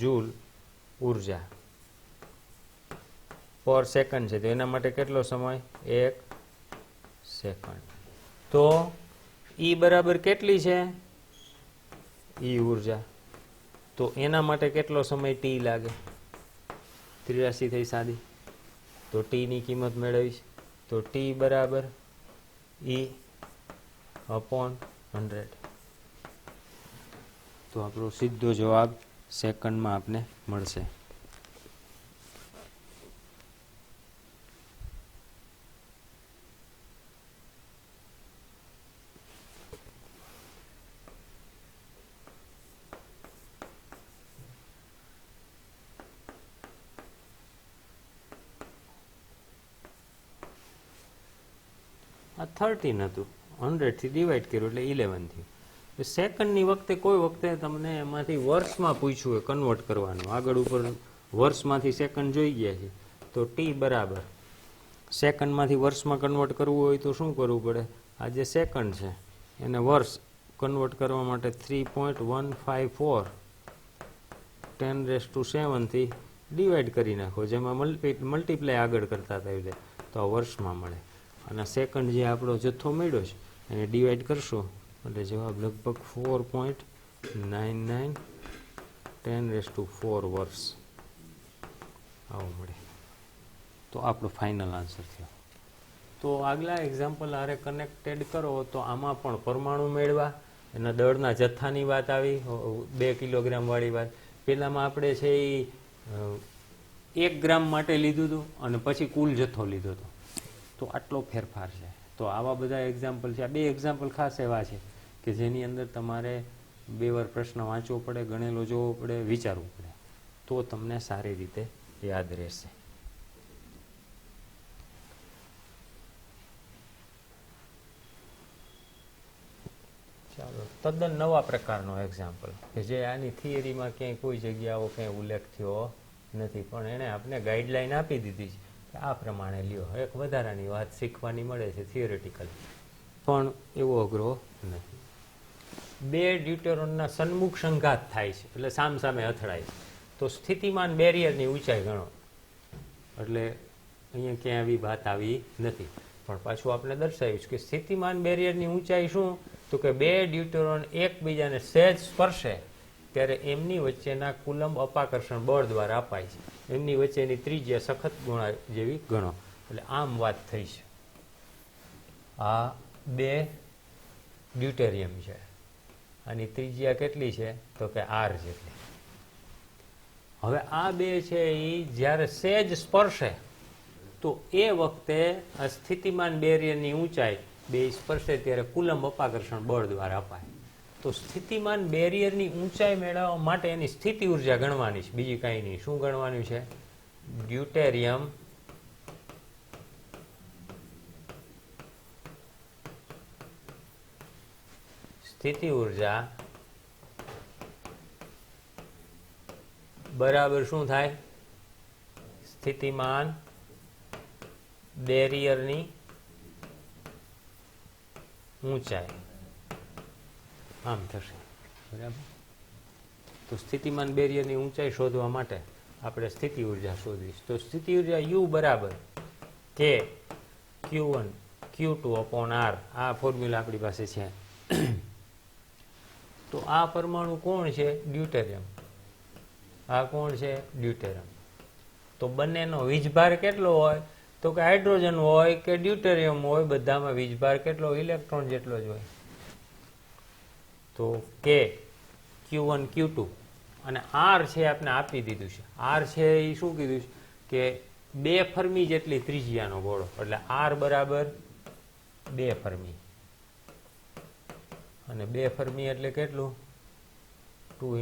જૂલ ઉર્જા પર સેકન્ડ છે તો એના માટે કેટલો સમય 1 સેકન્ડ. તો E બરાબર કેટલી છે E ઉર્જા, તો એના માટે કેટલો સમય T લાગે 83 થઈ સાદી. તો T ની કિંમત મેળવીશ તો T બરાબર E/100. તો આપણો સીધો જવાબ સેકન્ડમાં આપને મળશે. આ 13 હતું, 100 થી ડિવાઈડ કર્યું એટલે 11 થયું. સેકન્ડની વખતે કોઈ વખતે તમને એમાંથી વર્ષમાં પૂછ્યું હોય કન્વર્ટ કરવાનું, આગળ ઉપર વર્ષમાંથી સેકન્ડ જોઈ ગયા છે તો T બરાબર સેકન્ડમાંથી વર્ષમાં કન્વર્ટ કરવું હોય તો શું કરવું પડે? આ જે સેકન્ડ છે એને વર્ષ કન્વર્ટ કરવા માટે 3.154 10⁻7 થી ડિવાઈડ કરી નાખો, જેમાં મલ્ટીપ્લાય આગળ કરતા થાય તો આ વર્ષમાં મળે. અને સેકન્ડ જે આપણો જથ્થો મળ્યો છે એને ડિવાઈડ કરશો એટલે જવાબ લગભગ 4.99 10⁻4 વર્ષ આવો મળે. તો આપણો ફાઇનલ આન્સર થયો. તો આગલા એક્ઝામ્પલ આરે કનેક્ટેડ કરો તો આમાં પણ પરમાણુ મેળવા એના દળના જથ્થાની વાત આવી 2 કિલોગ્રામ વાળી વાત. પેલામાં આપણે છે એ 1 ગ્રામ માટે લીધું હતું અને પછી કુલ જથ્થો લીધો હતો, તો આટલો ફેરફાર છે. તો આવા બધા એક્ઝામ્પલ છે. આ 2 એક્ઝામ્પલ ખાસ એવા છે કે જેની અંદર તમારે 2 વાર પ્રશ્ન વાંચવો પડે, ગણેલો જોવો પડે, વિચારવું પડે, તો તમને સારી રીતે યાદ રહેશે. ચાલો, તદ્દન નવા પ્રકારનો એક્ઝામ્પલ કે જે આની થિયરીમાં ક્યાંય કોઈ જગ્યાઓ ક્યાંય ઉલ્લેખ થયો નથી, પણ એણે આપણે ગાઈડલાઈન આપી દીધી છે કે આ પ્રમાણે લ્યો. એક વધારાની વાત શીખવાની મળે છે થિયોરિટિકલ, પણ એવો અઘરો નથી. 2 ડ્યુટેરોનના સન્મુખ સંઘાત થાય છે એટલે સામસામે અથડાય છે, તો સ્થિતિમાન બેરિયરની ઊંચાઈ ગણો. એટલે અહીંયા ક્યાંય આવી વાત આવી નથી, પણ પાછું આપણે દર્શાવ્યું છે કે સ્થિતિમાન બેરિયરની ઊંચાઈ શું, તો કે 2 ડ્યુટેરોન એકબીજાને સહેજ સ્પર્શે ત્યારે એમની વચ્ચેના કુલંબ અપાકર્ષણ બળ દ્વારા અપાય છે. એમની વચ્ચેની ત્રિજ્યા સખત ગુણા જેવી ગણો. એટલે આમ વાત થઈ છે. આ 2 ડ્યુટેરિયમ છે, આની ત્રિજ્યા કેટલી છે, તો કે R જેટલી. હવે આ 2 છે એ જ્યારે સહેજ સ્પર્શે તો એ વખતે આ સ્થિતિમાન બેરિયરની ઊંચાઈ 2 સ્પર્શે ત્યારે કુલંબ અપાકર્ષણ બળ દ્વારા અપાય. તો સ્થિતિમાન બેરિયરની ઊંચાઈ મેળવવા માટે એની સ્થિતિ ઉર્જા ગણવાની છે, બીજી કાંઈ નહીં. શું ગણવાનું છે? ડ્યુટેરિયમ સ્થિતિ ઉર્જા બરાબર શું થાય? સ્થિતિમાન બેરિયરની ઊંચાઈ. આમ થશે, બરાબર. તો સ્થિતિમાન બેરિયરની ઊંચાઈ શોધવા માટે આપણે સ્થિતિ ઉર્જા શોધવીશ. તો સ્થિતિ ઉર્જા U બરાબર કે Q1 Q2 અપોન R. આ ફોર્મ્યુલા આપણી પાસે છે. તો આ પરમાણુ કોણ છે? ડ્યુટેરિયમ. આ કોણ છે? ડ્યુટેરિયમ. તો બંનેનો વીજભાર કેટલો હોય? તો કે હાઇડ્રોજન હોય કે ડ્યુટેરિયમ હોય, બધામાં વીજભાર કેટલો? ઇલેક્ટ્રોન જેટલો જ હોય. તો કે Q1 Q2 અને R છે આપણે આપી દીધું છે. R છે એ શું કીધું છે કે 2 ફર્મી જેટલી ત્રિજ્યાનો ગોળો, એટલે R બરાબર 2 ફર્મી. અને 2 ફર્મી એટલે કેટલું? 2 ×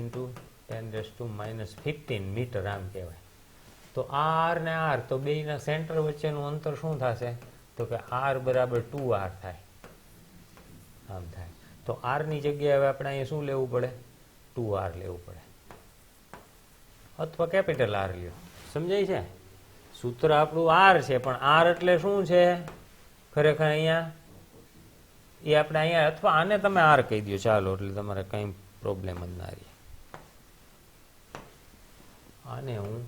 10⁻⁻15 મીટર આમ કહેવાય. તો R ને R, તો બેયના સેન્ટર વચ્ચેનું અંતર શું થશે? તો કે R બરાબર 2R થાય. આમ થાય. તો R ની જગ્યાએ હવે આપણે અહીંયા શું લેવું પડે? 2R લેવું પડે, અથવા કેપિટલ R લ્યો. સમજાય છે? સૂત્ર આપણું R છે, પણ R એટલે શું છે ખરેખર અહીંયા? એ આપણે અહીંયા, અથવા આને તમે R કહી દો ચાલો, એટલે તમારે કંઈ પ્રોબ્લેમ જ ના રહે. આને હું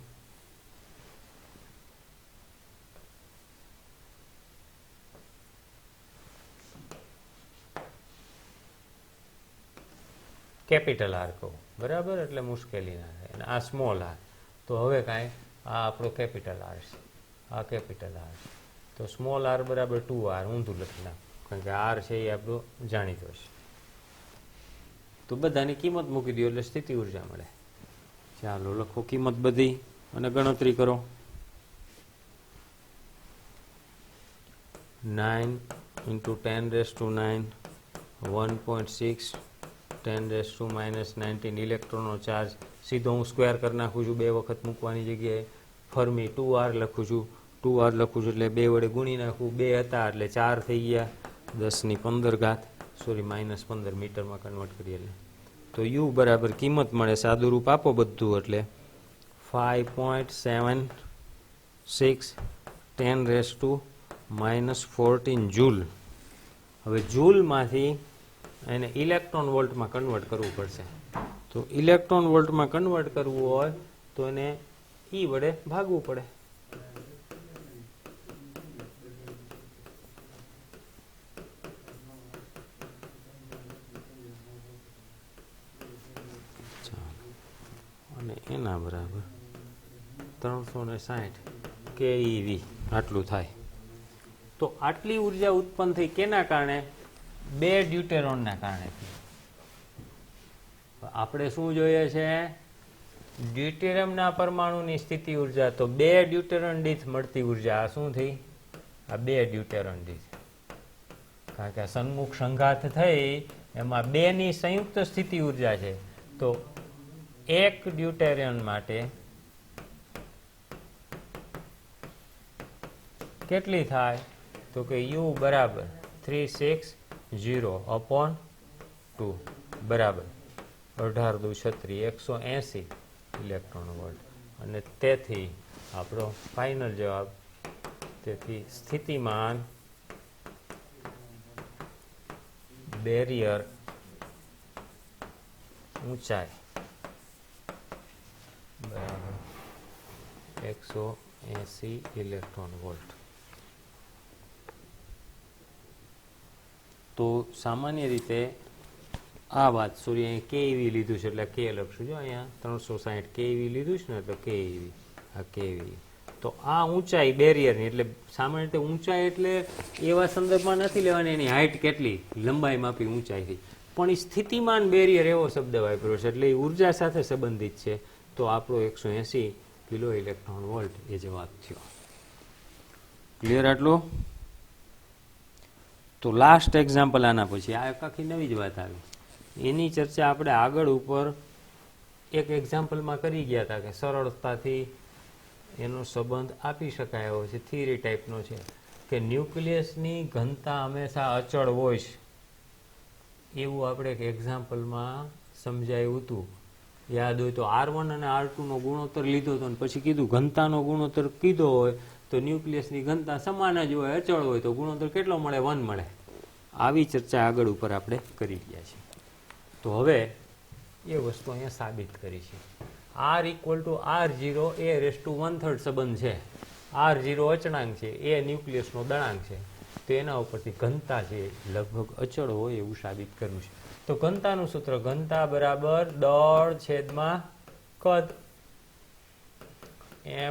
કેપિટલ R કહું, બરાબર. એટલે મુશ્કેલી ના થાય. અને આ સ્મોલ R. તો હવે કાંઈ આ આપણો કેપિટલ R છે, આ કેપિટલ R છે. તો સ્મોલ R બરાબર 2R ઊંધું લખી નાખું, કારણ કે R છે એ આપણો જાણીતો છે. તો બધાની કિંમત મૂકી દો એટલે સ્થિતિ ઉર્જા મળે. ચાલો લખો કિંમત બધી અને ગણતરી કરો. 9 × 10⁻⁹ 1.6 10⁻⁻19 ઇલેક્ટ્રોનનો ચાર્જ. સીધો હું સ્ક્વેર કરી નાખું છું, 2 વખત મૂકવાની જગ્યાએ. ફર્મી 2R લખું છું, 2R લખું છું એટલે 2 વડે ગુણી નાખું. 2 હતા એટલે 4 થઈ ગયા, 10⁻15 સોરી -15 મીટરમાં કન્વર્ટ કરીએ એટલે. તો U બરાબર કિંમત મળે, સાદું રૂપ આપો બધું, એટલે 5.76 10⁻⁻14 જૂલ. હવે જૂલમાંથી એને ઇલેક્ટ્રોન વોલ્ટમાં કન્વર્ટ કરવું પડશે. તો ઇલેક્ટ્રોન વોલ્ટમાં કન્વર્ટ કરવું હોય તો એને E વડે ભાગવું પડે. અને એના બરાબર 360 keV આટલું થાય. તો આટલી ઉર્જા ઉત્પન્ન થઈ કેના કારણે? 2 ડ્યુટેરોનના કારણે. આપણે શું જોઈએ છે? ડ્યુટેરિયમના પરમાણુની સ્થિતિ ઉર્જા, તો 2 ડ્યુટેરન દીઠ મળતી ઉર્જા આ શું થઈ? આ 2 ડ્યુટેરન દીઠ, કારણ કે સન્મુખ સંઘાત થઈ એમાં 2 ની સંયુક્ત સ્થિતિ ઉર્જા છે. તો 1 ડ્યુટેરિયમ માટે કેટલી થાય? તો કે U બરાબર 360/2 બરાબર 18 દુ 36 180 ઇલેક્ટ્રોન વોલ્ટ. અને તેથી આપણો ફાઇનલ જવાબ, તેથી સ્થિતિમાન બેરિયર ઊંચાઈ બરાબર 180 ઇલેક્ટ્રોન વોલ્ટ. તો સામાન્ય રીતે આ વાત સોરી અહીં કેવી લીધું છે એટલે કે લખશું. જો અહીંયા 360 કેવી લીધું છે ને, તો કેવી આ કેવી. તો આ ઊંચાઈ બેરિયરની, એટલે સામાન્ય રીતે ઊંચાઈ એટલે એવા સંદર્ભમાં નથી લેવાની એની હાઇટ કેટલી, લંબાઈ માપી ઊંચાઈથી, પણ એ સ્થિતિમાન બેરિયર એવો શબ્દ વાપર્યો છે એટલે એ ઉર્જા સાથે સંબંધિત છે. તો આપણો 180 કિલો ઇલેક્ટ્રોન વોલ્ટ એ જવાબ થયો. ક્લિયર આટલું? તો લાસ્ટ એક્ઝામ્પલ આના પછી આ આખી નવી જ વાત આવી. એની ચર્ચા આપણે આગળ ઉપર એક એક્ઝામ્પલમાં કરી ગયા હતા કે સરળતાથી એનો સંબંધ આપી શકાય એવો છે, થિયરી ટાઈપનો છે કે ન્યુક્લિયસની ઘનતા હંમેશા અચળ હોય છે એવું આપણે એક એક્ઝામ્પલમાં સમજાયું હતું. યાદ હોય તો R1 અને R2નો ગુણોત્તર લીધો હતો અને પછી કીધું ઘનતાનો ગુણોત્તર કીધો હોય તો ન્યુક્લિયસની ઘનતા સમાન જ હોય, અચળ હોય તો ગુણોત્તર કેટલો મળે? 1 મળે. આવી ચર્ચા આગળ ઉપર આપણે કરી ગયા છીએ. તો હવે એ વસ્તુ અહીંયા સાબિત કરી છે. R = R0 a⁻1/3 સંબંધ છે. R0 અચળાંક છે, એ ન્યુક્લિયસનો દળાંક છે. તો એના ઉપરથી ઘનતા છે લગભગ અચળ હોય એવું સાબિત કર્યું છે. તો ઘનતાનું સૂત્ર, ઘનતા બરાબર દળ છેદમાં કદ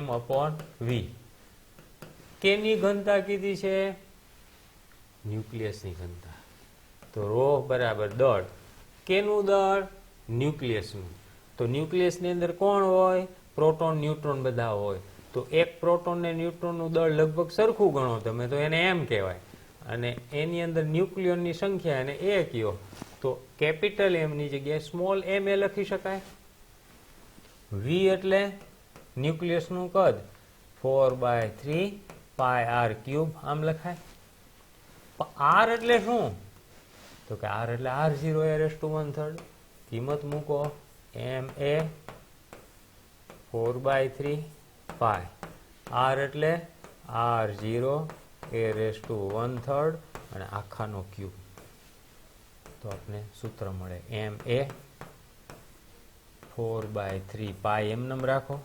m/v. કેની ઘનતા કીધી છે? ન્યુક્લિયસની ઘનતા. તો ρ બરાબર દળ. કેનું દળ? ન્યુક્લિયસનું. તો ન્યુક્લિયસની અંદર કોણ હોય? પ્રોટોન ન્યુટ્રોન બધા હોય. તો એક પ્રોટોન ને ન્યુટ્રોનનું દળ લગભગ સરખું ગણો તમે તો એને એમ કહેવાય, અને એની અંદર ન્યુક્લિયોનની સંખ્યા એને એ કયો તો કેપિટલ M ની જગ્યાએ સ્મોલ m એ લખી શકાય. V એટલે ન્યુક્લિયસનું કદ 4/3πr³ આમ લખાય. R એટલે શું? તો કે R એટલે R0 a⁻1/3. કિંમત મૂકો, m એ 4/3π. R એટલે R0 a⁻1/3 અને આખાનો ક્યુબ. તો આપણે સૂત્ર મળે m એ 4/3π એમ રાખો,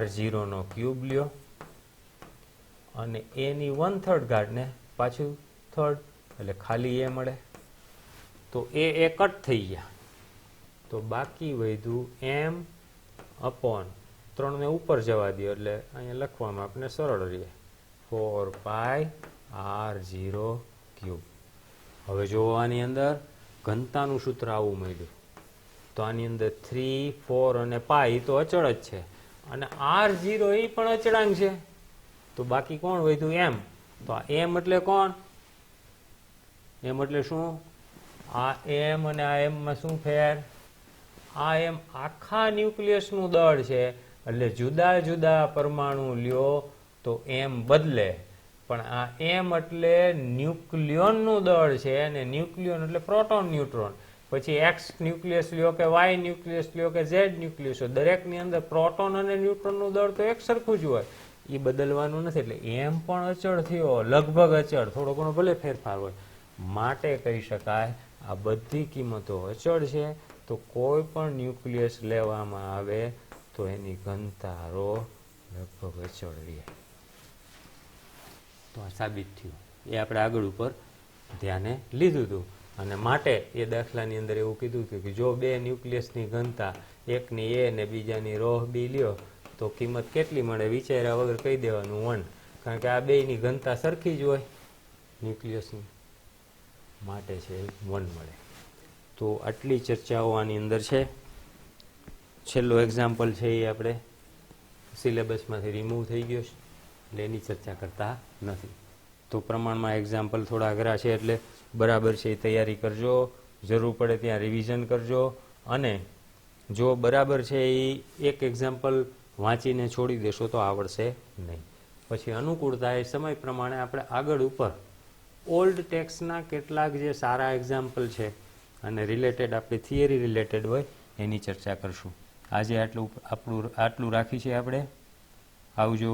R0 નો ક્યુબ લ્યો અને a ની 1/3 ઘાતને પાછું થર્ડ એટલે ખાલી એ મળે. તો એ કટ થઈ ગયા તો બાકી વધ્યું m/3 ને ઉપર જવા દો એટલે અહીંયા લખવામાં આપણે સરળ રહે 4πr0³. હવે જો આની અંદર ઘનતાનું સૂત્ર આવું મળ્યું તો આની અંદર 3, 4 અને π તો અચળ જ છે અને R0 એ પણ અચળાંક છે. તો બાકી કોણ વધ્યું? m. તો આ m એટલે કોણ? m એટલે શું? આ m અને આ m માં શું ફેર? આ m આખા ન્યુક્લિયસનું દળ છે એટલે જુદા જુદા પરમાણુ લ્યો તો m બદલે, પણ આ m એટલે ન્યુક્લિયોનનું દળ છે અને ન્યુક્લિયોન એટલે પ્રોટોન ન્યુટ્રોન. પછી x ન્યુક્લિયસ લ્યો કે y ન્યુક્લિયસ લ્યો કે z ન્યુક્લિયસ હોય, દરેકની અંદર પ્રોટોન અને ન્યુટ્રોનનું દળ તો એક સરખું જ હોય, એ બદલવાનું નથી. એટલે m પણ અચળ થયો, લગભગ અચળ, થોડો ઘણો ભલે ફેરફાર હોય. માટે કહી શકાય આ બધી કિંમતો અચળ છે. તો કોઈ પણ ન્યુક્લિયસ લેવામાં આવે તો એની ઘનતા ρ લગભગ અચળ રહે. તો આ સાબિત થયું. એ આપણે આગળ ઉપર ધ્યાને લીધું હતું. અને માટે એ દાખલાની અંદર એવું કીધું હતું કે જો બે ન્યુક્લિયસની ઘનતા, એકની એ ને બીજાની ρ બી લ્યો તો કિંમત કેટલી મળે? વિચાર્યા વગર કહી દેવાનું 1, કારણ કે આ બેયની ઘનતા સરખી જ હોય ન્યુક્લિયસની, માટે છે 1 મળે. તો આટલી ચર્ચાઓ આની અંદર છે. છેલ્લો એક્ઝામ્પલ છે એ આપણે સિલેબસમાંથી રિમૂવ થઈ ગયો છે એટલે એની ચર્ચા કરતા નથી. તો પ્રમાણમાં એક્ઝામ્પલ થોડા અઘરા છે એટલે બરાબર છે એ તૈયારી કરજો, જરૂર પડે ત્યાં રિવિઝન કરજો, અને જો બરાબર છે એ એક એક્ઝામ્પલ વાંચીને છોડી દેશો તો આવડશે નહીં. પછી અનુકૂળતા એ સમય પ્રમાણે આપણે આગળ ઉપર ઓલ્ડ ટેક્સ્ટના કેટલાક જે સારા એક્ઝામ્પલ છે અને રિલેટેડ આપણી થિયરી રિલેટેડ હોય એની ચર્ચા કરશું. આજે આટલું રાખી છે આપણે. આવજો.